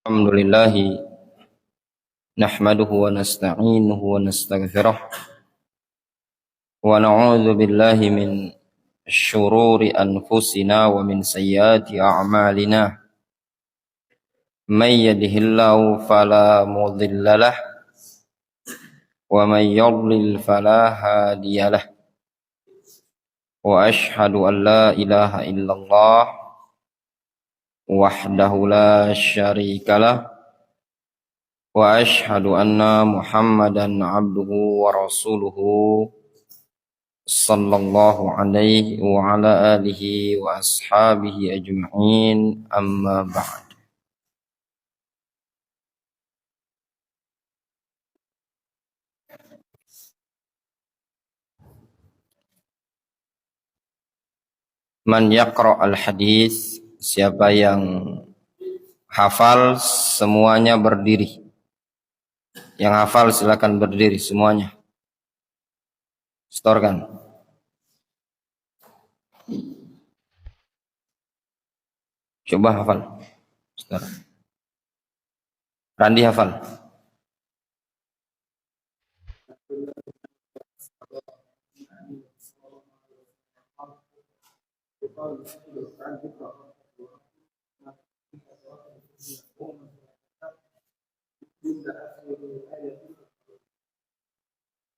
Alhamdulillah nahmaduhu wa nasta'inuhu wa nastaghfiruh wa na'udzu billahi min syururi anfusina wa min sayyiati a'malina may yahdihillahu fala mudhillalah wa may yudlil fala hadiyalah wa ashhadu an la ilaha illallah wahdahu la syarikalah wa ashhadu anna Muhammadan abduhu wa rasuluhu sallallahu alaihi wa ala alihi wa ashabihi ajma'in amma ba'd. Man yaqra al-hadis, siapa yang hafal semuanya berdiri. Yang hafal silakan berdiri semuanya. Setorkan. Coba hafal. Setor. Randi hafal.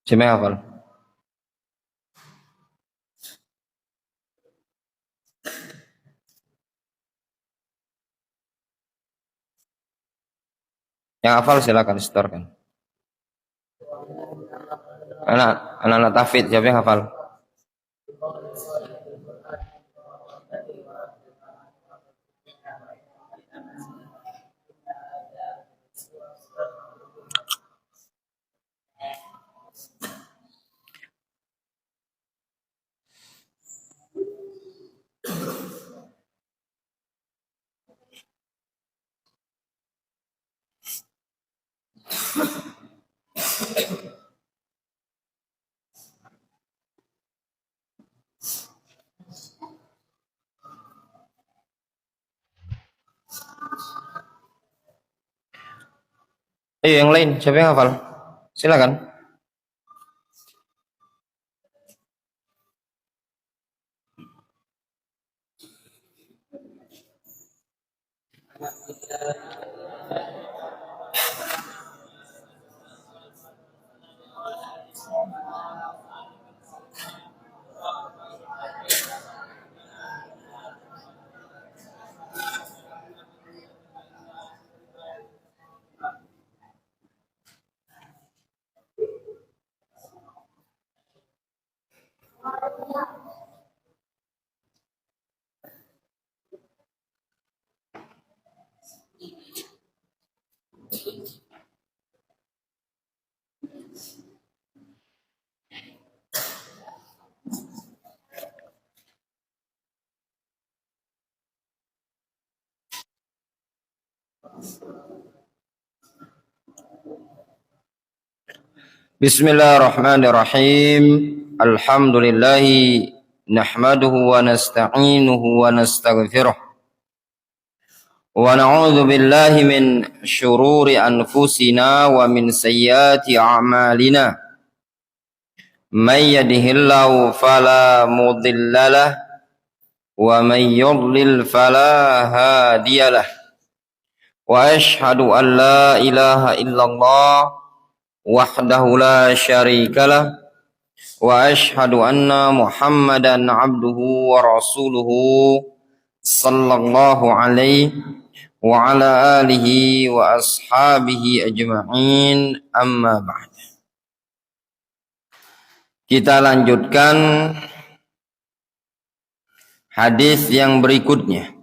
Siapa yang hafal? Yang hafal silakan setorkan. Anak-anak tafid, siapa yang hafal? Ayo yang lain, siapa yang hafal? Silakan. Bismillahirrahmanirrahim. Alhamdulillah nahmaduhu wa nasta'inuhu wa nastaghfiruh wa na'udzu billahi min syururi anfusina wa min sayyiati a'malina. May yahdihillahu fala mudhillalah wa may yudlil fala hadiyalah. Wa ashhadu an la ilaha illallah wahdahu la syarikalah wa ashhadu anna Muhammadan abduhu wa rasuluhu sallallahu alaihi wa ala alihi wa ashabihi ajma'in amma ba'd. Kita lanjutkan hadis yang berikutnya.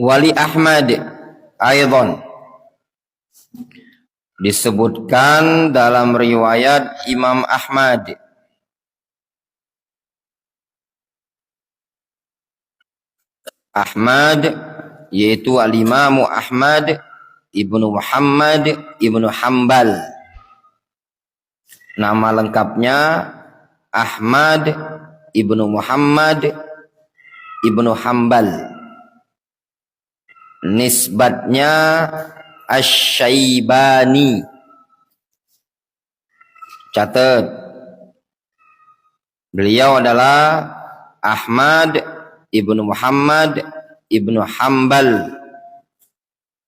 Wali Ahmad aydan, disebutkan dalam riwayat Imam Ahmad. Ahmad yaitu al-Imam Ahmad ibnu Muhammad ibnu Hambal. Nama lengkapnya Ahmad ibnu Muhammad Ibnu Hambal. Nisbatnya Asy-Syaibani. Catat. Beliau adalah Ahmad Ibnu Muhammad Ibnu Hambal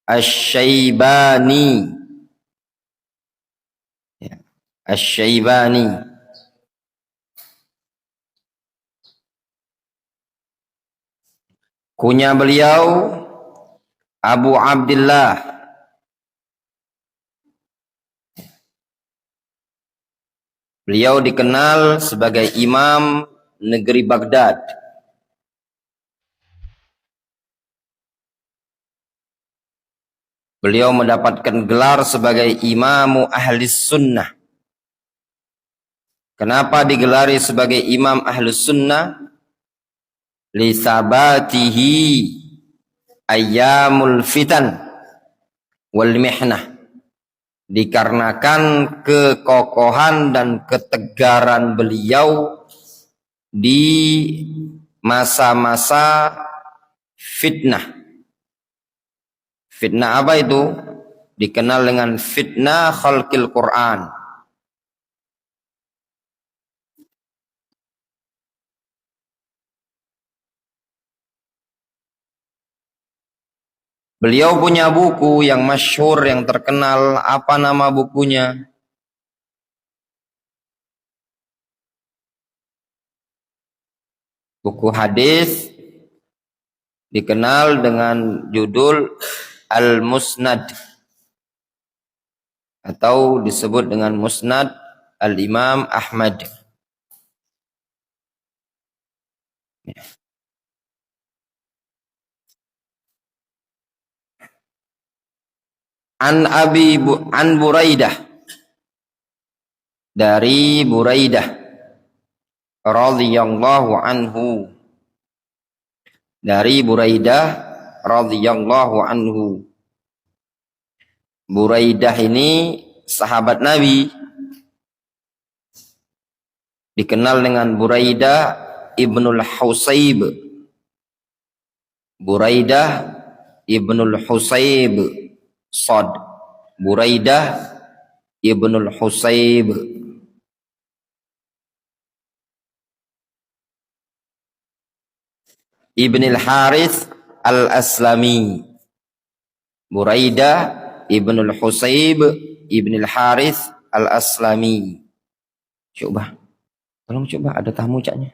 Asy-Syaibani. Ya, Asy-Syaibani. Kunya beliau Abu Abdullah. Beliau dikenal sebagai imam negeri Baghdad. Beliau mendapatkan gelar sebagai imamu ahli sunnah. Kenapa digelari sebagai imam ahli sunnah? Lisabatihi ayyamul fitan wal mihnah. Dikarenakan kekokohan dan ketegaran beliau di masa-masa fitnah. Fitnah apa itu? Dikenal dengan fitnah khalqil Quran. Beliau punya buku yang masyhur, yang terkenal. Apa nama bukunya? Buku hadis dikenal dengan judul Al-Musnad atau disebut dengan Musnad Al-Imam Ahmad. An Buraidah, dari Buraidah radhiyallahu anhu, dari Buraidah radhiyallahu anhu. Buraidah ini sahabat Nabi, dikenal dengan Buraidah Ibnul Husayb. Buraidah Ibnul Husayb. Sad. Buraidah Ibnul Husayb. Ibnul Harith Al-Aslami. Buraidah Ibnul Husayb Ibnul Harith Al-Aslami. Coba. Tolong coba, ada tamu caknya.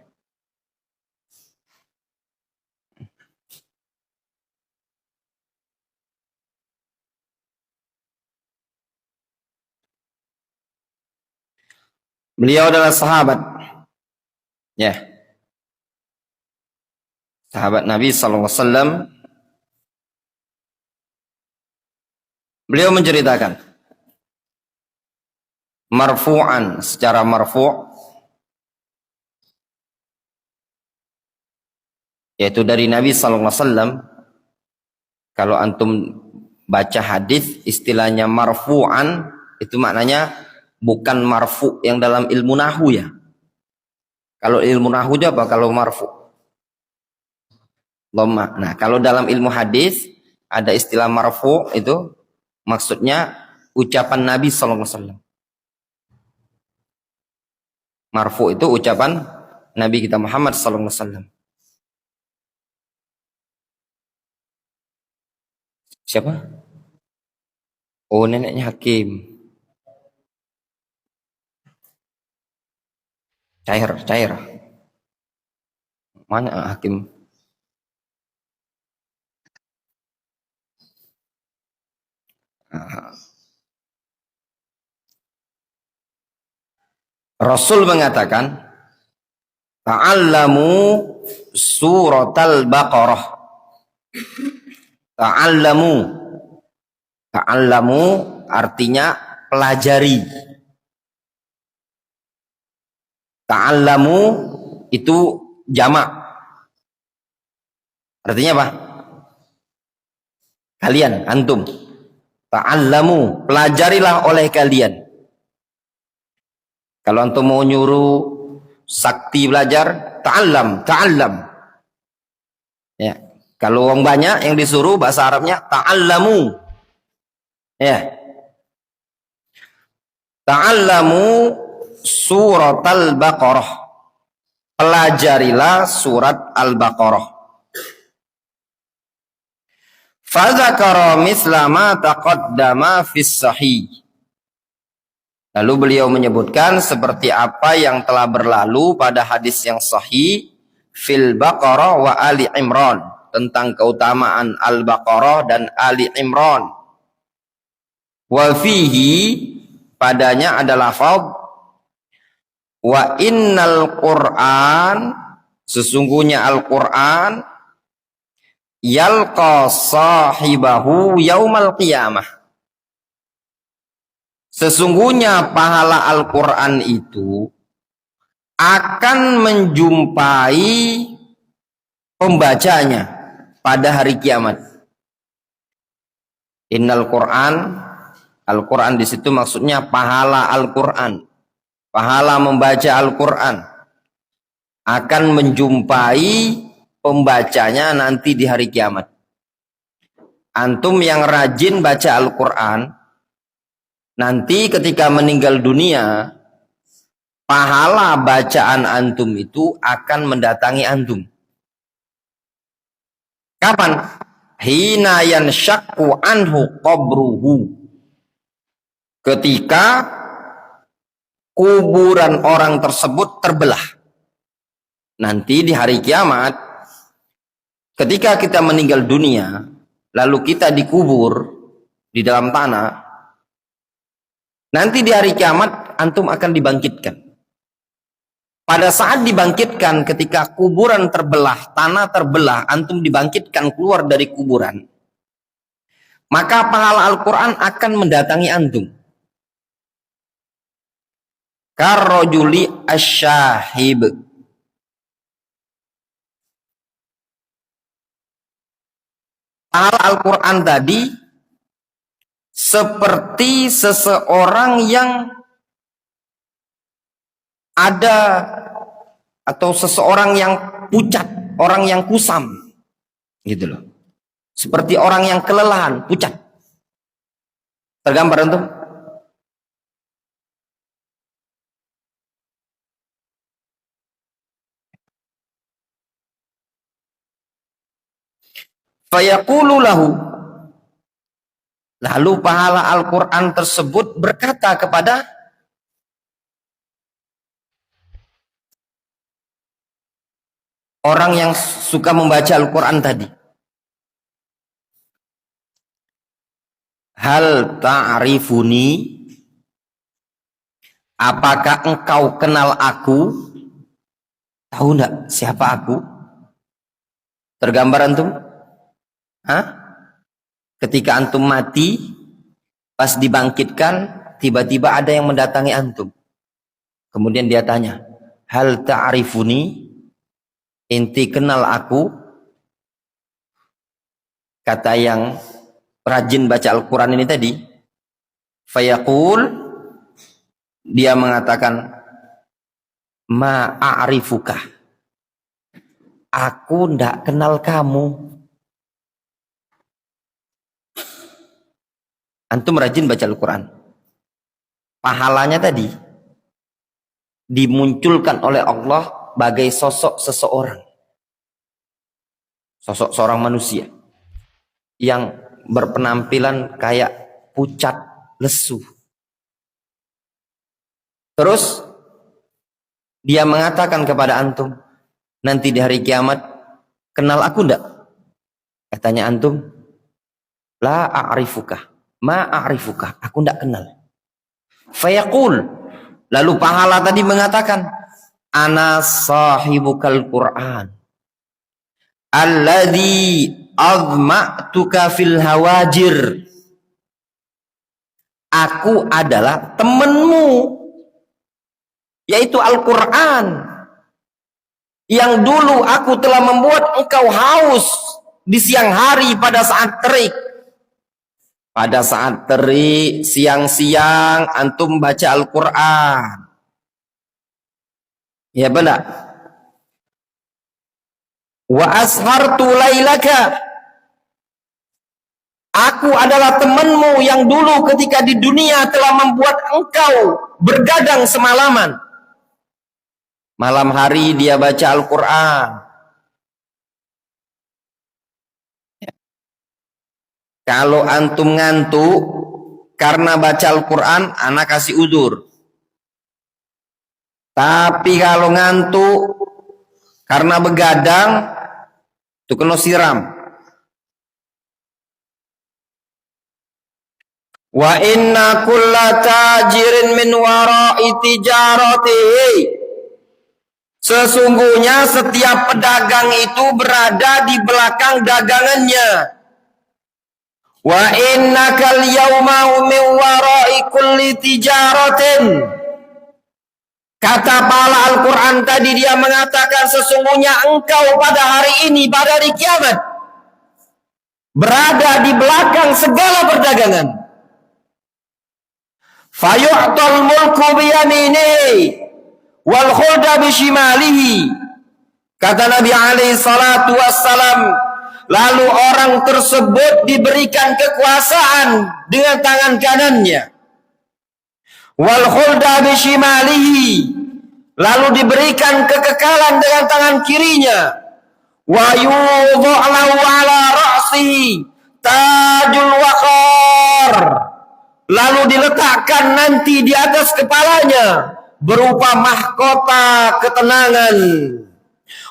Beliau adalah sahabat. Ya. Sahabat Nabi SAW. Beliau menceritakan marfu'an, secara marfu', yaitu dari Nabi SAW. Kalau antum baca hadis, istilahnya marfu'an, itu maknanya bukan marfu' yang dalam ilmu nahwu ya. Kalau ilmu nahwu apa kalau marfu'? Lomma. Nah, kalau dalam ilmu hadis ada istilah marfu' itu maksudnya ucapan Nabi SAW. Marfu' itu ucapan Nabi kita Muhammad SAW. Siapa? Oh, neneknya Hakim. Cair. Mana Hakim? Rasul mengatakan, ta'allamu suratal Baqarah. Ta'allamu artinya pelajari. Ta'allamu itu jamak. Artinya apa? Kalian, antum. Ta'allamu, pelajarilah oleh kalian. Kalau antum mau nyuruh sakti belajar, ta'allam. Ya. Kalau orang banyak yang disuruh bahasa Arabnya ta'allamu. Ya. Ta'allamu surat al-Baqarah. Pelajarilah surat Al-Baqarah. Fadzakara misla ma taqaddama fis sahih. Lalu beliau menyebutkan seperti apa yang telah berlalu pada hadis yang sahih fil Baqarah wa Ali Imran, tentang keutamaan Al-Baqarah dan Ali Imran. Wa fihi, padanya ada lafaz wa innal Qur'an, sesungguhnya Al-Qur'an yalqa sahibahu yaumal qiyamah. Sesungguhnya pahala Al-Qur'an itu akan menjumpai pembacanya pada hari kiamat. Innal Qur'an, Al-Qur'an di situ maksudnya pahala Al-Qur'an. Pahala membaca Al-Quran akan menjumpai pembacanya nanti di hari kiamat. Antum yang rajin baca Al-Quran, nanti ketika meninggal dunia, pahala bacaan antum itu akan mendatangi antum. Kapan? Hina yanshaqqu anhu qabruhu. Ketika kuburan orang tersebut terbelah. Nanti di hari kiamat, ketika kita meninggal dunia, lalu kita dikubur di dalam tanah, nanti di hari kiamat antum akan dibangkitkan. Pada saat dibangkitkan, ketika kuburan terbelah, tanah terbelah, antum dibangkitkan keluar dari kuburan, maka pahala Al-Quran akan mendatangi antum. Karrojuli asyahib. Pahala Al-Quran tadi seperti seseorang yang ada, atau seseorang yang pucat, orang yang kusam, gitu loh. Seperti orang yang kelelahan, pucat. Tergambar itu? Fayaqulu lahu, lalu pahala Al-Quran tersebut berkata kepada orang yang suka membaca Al-Quran tadi, hal ta'rifuni, apakah engkau kenal aku? Tahu enggak siapa aku? Tergambar antum? Hah? Ketika antum mati, pas dibangkitkan, tiba-tiba ada yang mendatangi antum. Kemudian dia tanya, hal ta'rifuni, inti kenal aku? Kata yang rajin baca Al-Quran ini tadi, fayaqul, dia mengatakan, ma'arifuka, aku ndak kenal kamu. Antum rajin baca Al-Quran, pahalanya tadi dimunculkan oleh Allah bagai sosok seseorang, sosok seorang manusia yang berpenampilan kayak pucat lesu. Terus dia mengatakan kepada antum, nanti di hari kiamat, kenal aku ndak? Katanya antum, la a'rifuka, ma a'rifuka, aku ndak kenal. Fayaqul, lalu pahala tadi mengatakan, ana sahibukal Qur'an alladzi azma'tuka fil hawajir, aku adalah temanmu, yaitu Al-Quran, yang dulu aku telah membuat engkau haus di siang hari pada saat terik. Pada saat terik, siang-siang, antum baca Al-Quran. Ya benar. Wa ashartu lailaka. Aku adalah temanmu yang dulu ketika di dunia telah membuat engkau bergadang semalaman. Malam hari dia baca Al-Quran. Kalau antum ngantuk karena baca Al-Quran, anak kasih udur. Tapi kalau ngantuk karena begadang, itu kena siram. Wa inna kulla tajirin min wara'i tijaratihi. Sesungguhnya setiap pedagang itu berada di belakang dagangannya. Wa innakal yawma min wara'i kulli tijaratin. Kata pahala Al-Quran tadi, dia mengatakan sesungguhnya engkau pada hari ini, pada hari kiamat, berada di belakang segala perdagangan. Fayu'tal mulku biyaminihi wal khulda bishimalihi. Kata Nabi alaihi salatu wassalam, lalu orang tersebut diberikan kekuasaan dengan tangan kanannya. Wal khulda bishimalihi, lalu diberikan kekekalan dengan tangan kirinya. Wa yudha'u ala ra'sihi tajul waqar, lalu diletakkan nanti di atas kepalanya berupa mahkota ketenangan.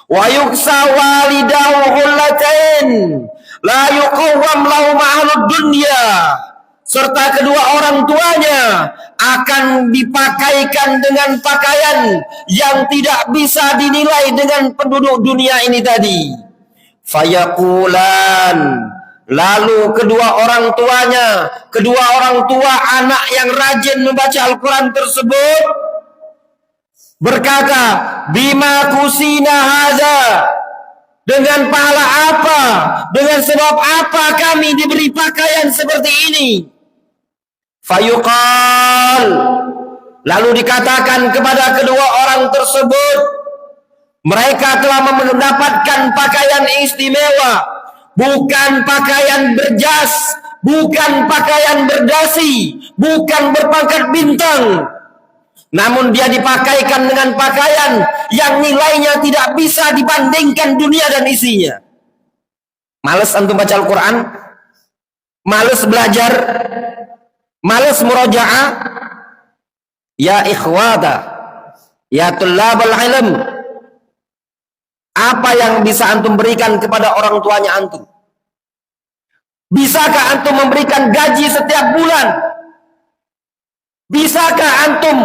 Wa yuksa walidahu hullatain la yuqawwam lahu ma'alud dunya, serta kedua orang tuanya akan dipakaikan dengan pakaian yang tidak bisa dinilai dengan penduduk dunia ini tadi. Fayaqulan, lalu kedua orang tua anak yang rajin membaca Al-Quran tersebut berkata, bima kusina hadza, dengan pahala apa, dengan sebab apa kami diberi pakaian seperti ini. Fayuqal, lalu dikatakan kepada kedua orang tersebut, mereka telah mendapatkan pakaian istimewa, bukan pakaian berjas, bukan pakaian berdasi, bukan berpangkat bintang, namun dia dipakaikan dengan pakaian yang nilainya tidak bisa dibandingkan dunia dan isinya. Males antum baca Al-Quran? Males belajar? Males murajaah? Ya ikhwata, ya tullabal ilm, apa yang bisa antum berikan kepada orang tuanya antum? Bisakah antum memberikan gaji setiap bulan? Bisakah antum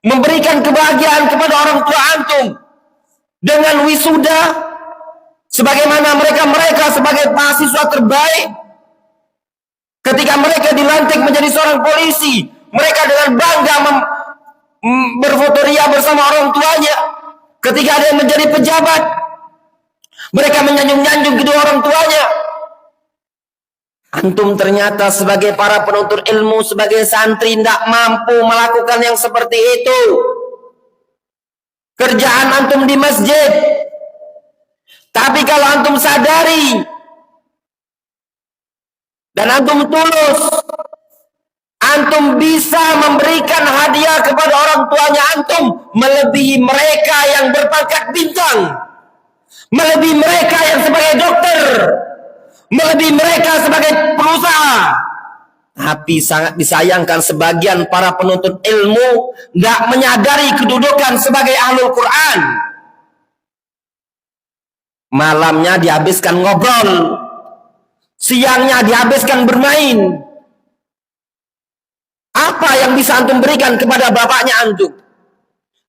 memberikan kebahagiaan kepada orang tua antum dengan wisuda, sebagaimana mereka sebagai mahasiswa terbaik, ketika mereka dilantik menjadi seorang polisi, mereka dengan bangga berfotoria bersama orang tuanya. Ketika ada yang menjadi pejabat, mereka menyanjung-nyanjung kedua orang tuanya. Antum ternyata sebagai para penuntut ilmu, sebagai santri, tidak mampu melakukan yang seperti itu. Kerjaan antum di masjid. Tapi kalau antum sadari dan antum tulus, antum bisa memberikan hadiah kepada orang tuanya antum melebihi mereka yang berpangkat bintang, melebihi mereka yang sebagai dokter, melebihi mereka sebagai pengusaha. Tapi sangat disayangkan sebagian para penuntut ilmu tidak menyadari kedudukan sebagai ahlul Quran. Malamnya dihabiskan ngobrol, siangnya dihabiskan bermain. Apa yang bisa antum berikan kepada bapaknya antum?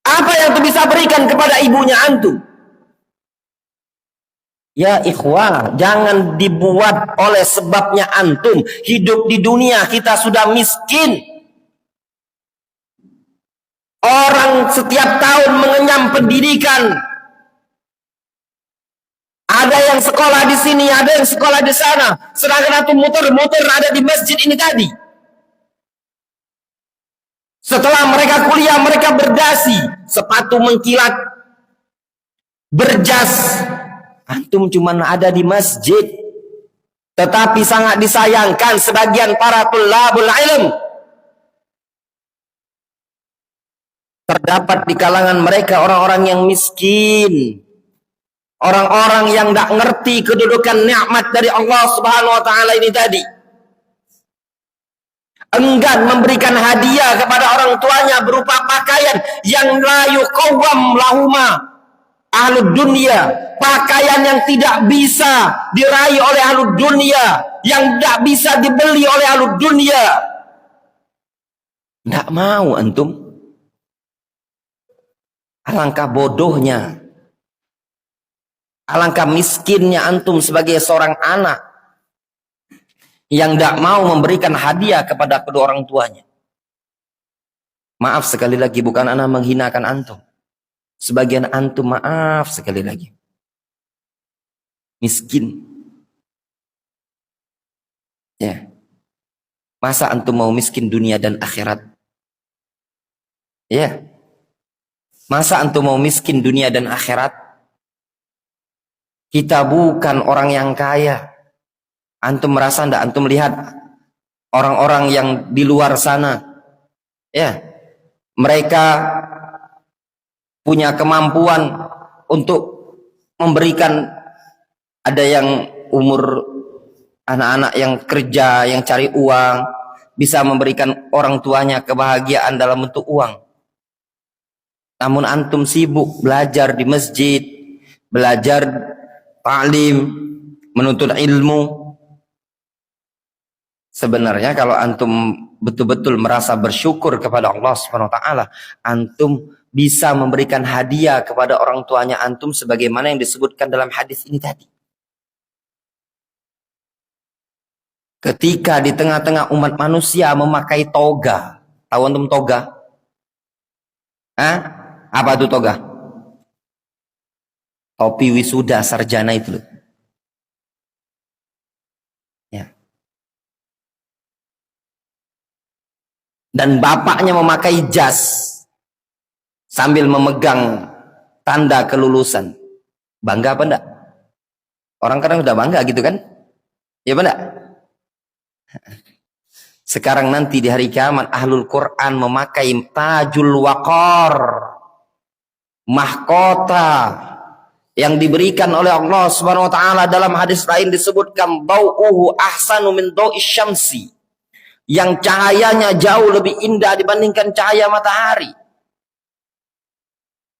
Apa yang antum bisa berikan kepada ibunya antum? Ya ikhwah, jangan dibuat oleh sebabnya antum hidup di dunia kita sudah miskin. Orang setiap tahun mengenyam pendidikan. Ada yang sekolah di sini, ada yang sekolah di sana. Sedangkan antum muter-muter ada di masjid ini tadi. Setelah mereka kuliah, mereka berdasi, sepatu mengkilat, berjas, Antum cuman ada di masjid. Tetapi sangat disayangkan sebagian para tulabul ilm, terdapat di kalangan mereka orang-orang yang miskin, orang-orang yang tidak ngerti kedudukan nikmat dari Allah Subhanahu wa taala ini tadi. Enggan memberikan hadiah kepada orang tuanya berupa pakaian yang la yuqawwam lahuma ahlud dunia, pakaian yang tidak bisa diraih oleh ahlud dunia, yang tidak bisa dibeli oleh ahlud dunia. Tidak mau antum. Alangkah bodohnya, alangkah miskinnya antum sebagai seorang anak yang tidak mau memberikan hadiah kepada kedua orang tuanya. Maaf sekali lagi, bukan anak menghinakan antum. Sebagian antum, maaf sekali lagi, miskin. Ya. Masa antum mau miskin dunia dan akhirat? Ya. Masa antum mau miskin dunia dan akhirat? Kita bukan orang yang kaya. Antum merasa enggak? Antum lihat orang-orang yang di luar sana, ya, mereka punya kemampuan untuk memberikan, ada yang umur anak-anak yang kerja, yang cari uang, bisa memberikan orang tuanya kebahagiaan dalam bentuk uang. Namun antum sibuk belajar di masjid, belajar ta'lim, menuntut ilmu. Sebenarnya kalau antum betul-betul merasa bersyukur kepada Allah Subhanahu wa taala, antum bisa memberikan hadiah kepada orang tuanya antum sebagaimana yang disebutkan dalam hadis ini tadi. Ketika di tengah-tengah umat manusia memakai toga. Tahu antum toga? Hah? Apa itu toga? Topi wisuda sarjana itu loh. Ya. Dan bapaknya memakai jas sambil memegang tanda kelulusan. Bangga apa enggak? Orang kadang udah bangga gitu kan? Ya apa enggak? Sekarang nanti di hari kiamat ahlul Quran memakai tajul waqar, mahkota yang diberikan oleh Allah Subhanahu wa taala. Dalam hadis lain disebutkan dau'uhu ahsanu min dau'is syamsi, yang cahayanya jauh lebih indah dibandingkan cahaya matahari.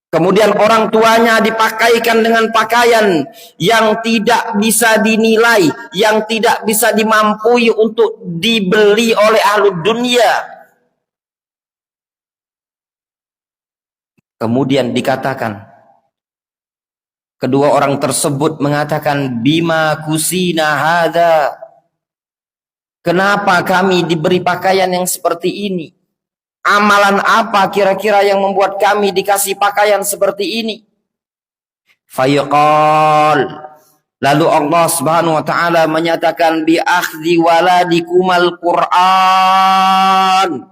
Kemudian orang tuanya dipakaikan dengan pakaian yang tidak bisa dinilai, yang tidak bisa dimampui untuk dibeli oleh ahlu dunia. Kemudian dikatakan, kedua orang tersebut mengatakan, bima kusina hadza, kenapa kami diberi pakaian yang seperti ini? Amalan apa kira-kira yang membuat kami dikasih pakaian seperti ini? Fayaqal, lalu Allah Subhanahu wa taala menyatakan, bi akhdhi waladikumal Qur'an,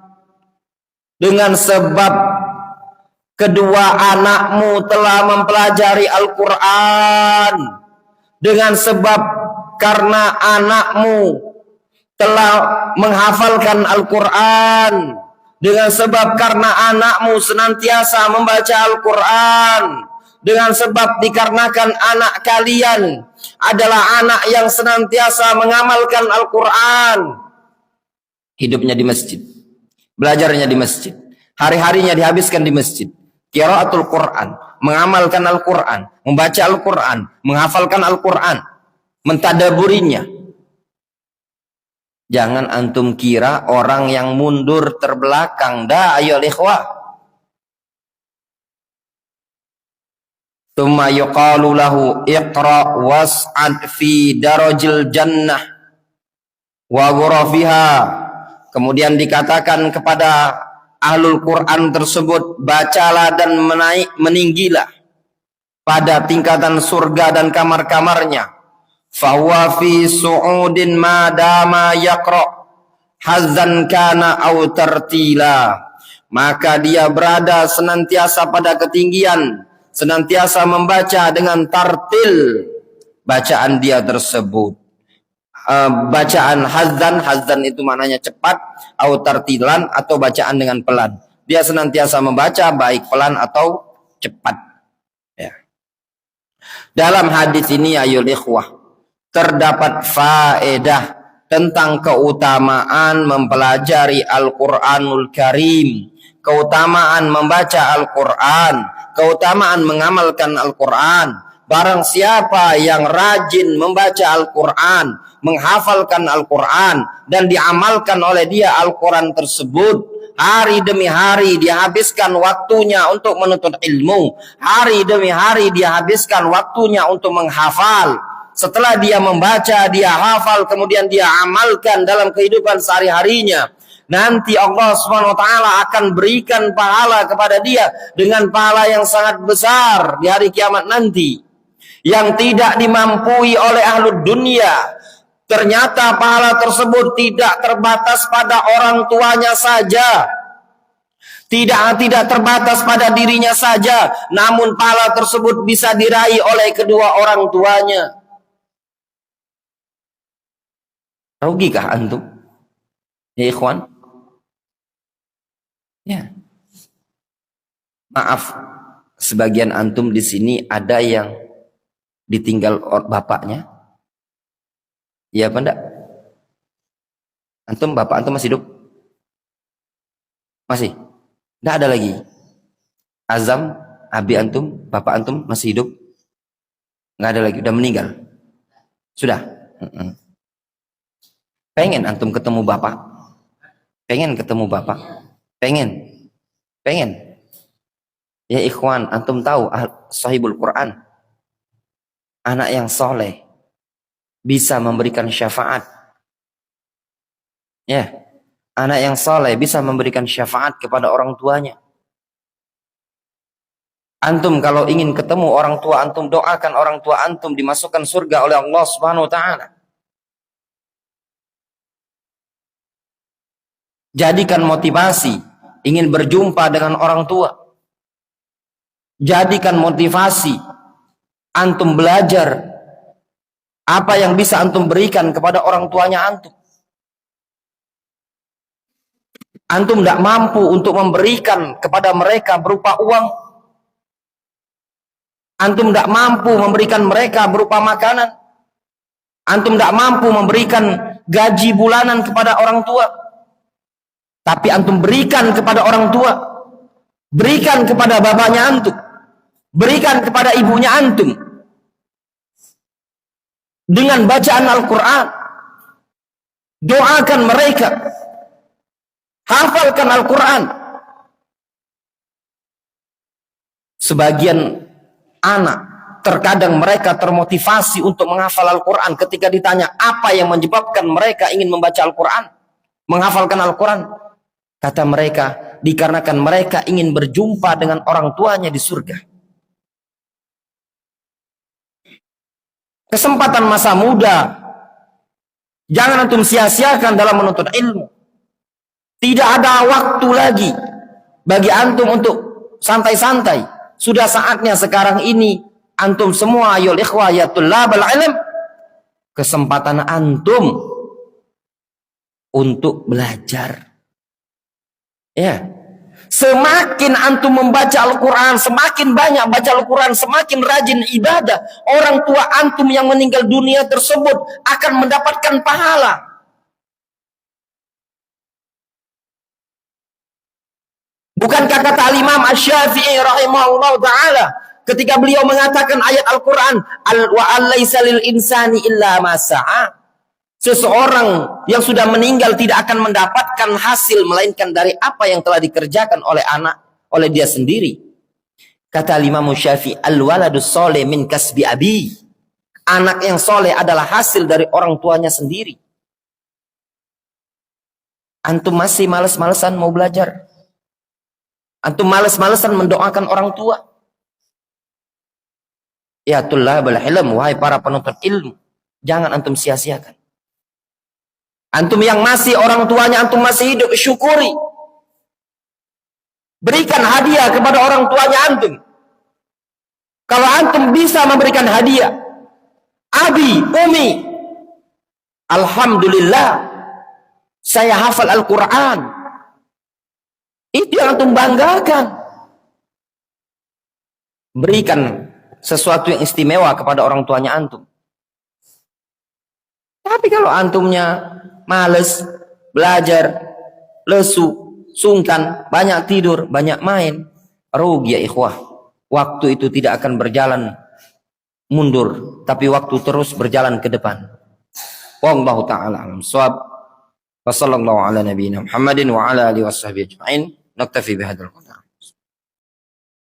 dengan sebab kedua anakmu telah mempelajari Al-Qur'an, dengan sebab karena anakmu telah menghafalkan Al-Qur'an, dengan sebab karena anakmu senantiasa membaca Al-Quran, dengan sebab dikarenakan anak kalian adalah anak yang senantiasa mengamalkan Al-Quran. Hidupnya di masjid, belajarnya di masjid, hari-harinya dihabiskan di masjid, qiraatul Quran, mengamalkan Al-Quran, membaca Al-Quran, menghafalkan Al-Quran, mentadaburinya. Jangan antum kira orang yang mundur terbelakang. Dah, ayo ikhwah. Tsumma yuqalu lahu iqra was'ad fi darajil jannah wa ghurafiha. Kemudian dikatakan kepada ahlul Quran tersebut, bacalah dan meninggilah pada tingkatan surga dan kamar-kamarnya. Fahuwa fi su'udin madama yaqra hazzan kana aw tartila, maka dia berada senantiasa pada ketinggian, senantiasa membaca dengan tartil, bacaan dia tersebut bacaan hazan itu maknanya cepat, atau tartilan atau bacaan dengan pelan. Dia senantiasa membaca baik pelan atau cepat. Ya. Dalam hadis ini ayol ikhwah terdapat faedah tentang keutamaan mempelajari Al-Quranul Karim, keutamaan membaca Al-Quran, keutamaan mengamalkan Al-Quran. Barang siapa yang rajin membaca Al-Quran, menghafalkan Al-Quran, dan diamalkan oleh dia Al-Quran tersebut, hari demi hari dia habiskan waktunya untuk menuntut ilmu, hari demi hari dia habiskan waktunya untuk menghafal. Setelah dia membaca, dia hafal, kemudian dia amalkan dalam kehidupan sehari-harinya, nanti Allah Subhanahu wa taala akan berikan pahala kepada dia dengan pahala yang sangat besar di hari kiamat nanti, yang tidak dimampui oleh ahlu dunia. Ternyata pahala tersebut tidak terbatas pada orang tuanya saja, tidak terbatas pada dirinya saja, namun pahala tersebut bisa diraih oleh kedua orang tuanya. Rugikah antum? Ya ikhwan? Ya. Maaf, sebagian antum di sini ada yang ditinggal bapaknya. Iya apa enggak? Antum, bapak antum masih hidup? Masih? Enggak ada lagi? Azam, abi antum, bapak antum masih hidup? Enggak ada lagi, udah meninggal? Sudah? Pengen antum ketemu bapak? Pengen ketemu bapak? Pengen? Ya ikhwan, antum tahu sahibul Quran, anak yang soleh bisa memberikan syafaat. Ya, anak yang soleh bisa memberikan syafaat kepada orang tuanya. Antum kalau ingin ketemu orang tua antum, doakan orang tua antum dimasukkan surga oleh Allah Subhanahu wa taala. Jadikan motivasi ingin berjumpa dengan orang tua. Jadikan motivasi antum belajar apa yang bisa antum berikan kepada orang tuanya antum. Antum tidak mampu untuk memberikan kepada mereka berupa uang. Antum tidak mampu memberikan mereka berupa makanan. Antum tidak mampu memberikan gaji bulanan kepada orang tua. Tapi antum berikan kepada orang tua, berikan kepada bapaknya antum, berikan kepada ibunya antum dengan bacaan Al-Quran. Doakan mereka, hafalkan Al-Quran. Sebagian anak terkadang mereka termotivasi untuk menghafal Al-Quran ketika ditanya apa yang menyebabkan mereka ingin membaca Al-Quran, menghafalkan Al-Quran. Kata mereka, dikarenakan mereka ingin berjumpa dengan orang tuanya di surga. Kesempatan masa muda jangan antum sia-siakan dalam menuntut ilmu. Tidak ada waktu lagi bagi antum untuk santai-santai. Sudah saatnya sekarang ini antum semua ayol ikhwah ya tullabal ilm, kesempatan antum untuk belajar. Ya, semakin antum membaca Al-Quran, semakin banyak baca Al-Quran, semakin rajin ibadah, orang tua antum yang meninggal dunia tersebut akan mendapatkan pahala. Bukankah kata Al-Imam Asy-Syafi'i rahimahullah ta'ala ketika beliau mengatakan ayat Al-Quran, wa alaysa lil insani illa ma sa'a, seseorang yang sudah meninggal tidak akan mendapatkan hasil melainkan dari apa yang telah dikerjakan oleh oleh dia sendiri. Kata Imam Syafi'i, al-waladus soleh min kasbi abi, anak yang soleh adalah hasil dari orang tuanya sendiri. Antum masih malas-malesan mau belajar, antum malas-malesan mendoakan orang tua. Ya tullabal ilm, wahai para penuntut ilmu, jangan antum sia-siakan. Antum yang masih orang tuanya antum masih hidup, syukuri. Berikan hadiah kepada orang tuanya antum. Kalau antum bisa memberikan hadiah, abi, umi. Alhamdulillah, saya hafal Al-Quran. Itu yang antum banggakan. Berikan sesuatu yang istimewa kepada orang tuanya antum. Tapi kalau antumnya males belajar, lesu, sungkan, banyak tidur, banyak main, rugi ya ikhwah. Waktu itu tidak akan berjalan mundur, tapi waktu terus berjalan ke depan. Wallahu ta'ala alam shawab. Wa sallallahu ala nabiyyina Muhammadin wa ala alihi washabbihi ajma'in. Naktafi bihadzal qadar.